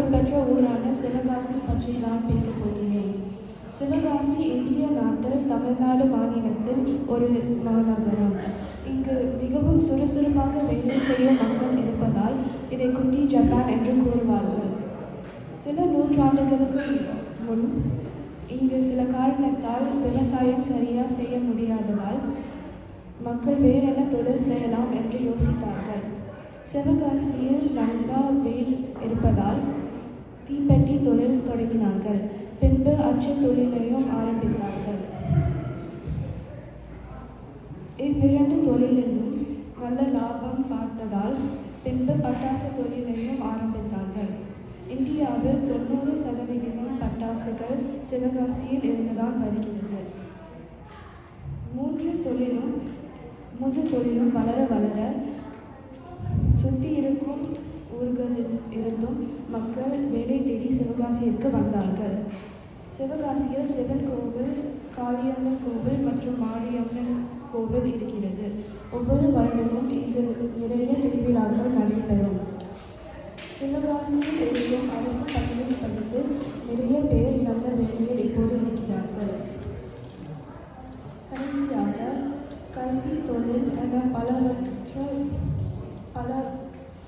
புகழ்பெற்ற ஊரான சிவகாசி பற்றி நான் பேசப் போகிறேன். சிவகாசி இந்திய நாட்டில் தமிழ்நாடு மாநிலத்தில் ஒரு மாநகரம். இங்கு மிகவும் சுறுசுறுப்பாக வேலை செய்யும் மக்கள் இருப்பதால் இதை குட்டி ஜப்பான் என்று கூறுவார்கள். சில நூற்றாண்டுகளுக்கு முன் இங்கு சில காரணத்தால் விவசாயம் சரியாக செய்ய முடியாததால் மக்கள் வேறென்ன தொழில் செய்யலாம் என்று யோசித்தார்கள். சிவகாசியில் நல்லா வெயில் இருப்பதால் தீப்பெட்டி தொழில் தொடங்கினார்கள். பின்பு அச்சு தொழிலையும் ஆரம்பித்தார்கள். இவ்விரண்டு தொழிலிலும் நல்ல லாபம் பார்த்ததால் பின்பு பட்டாசு தொழிலையும் ஆரம்பித்தார்கள். இந்தியாவில் 90% பட்டாசுகள் சிவகாசியில் இருந்துதான் வருகிறது. மூன்று தொழிலும் வளர வளர சுற்றி இருக்கும் ஊர்களில் இருந்தும் மக்கள் வேலை தேடி சிவகாசியிற்கு வந்தார்கள். சிவகாசியில் சிவன் கோவில், காளியம்மன் கோவில் மற்றும் மாரியம்மன் கோவில் இருக்கிறது. ஒவ்வொரு வருடமும் இங்கு நிறைய திருவிழாக்கள் நடைபெறும். சிவகாசியில் இருக்கும் அரசு பள்ளியில் படித்து நிறைய பேர் நல்ல வேலையில் இப்போது இருக்கிறார்கள். கடைசியாக கல்வி, தொழில் என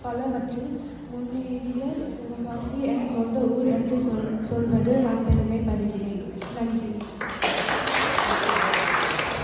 பலவற்றில் முன்னேறிய சிவகாசி என் சொந்த ஊர் என்று சொல்வதில் நான் பெருமைப்படுகிறேன்.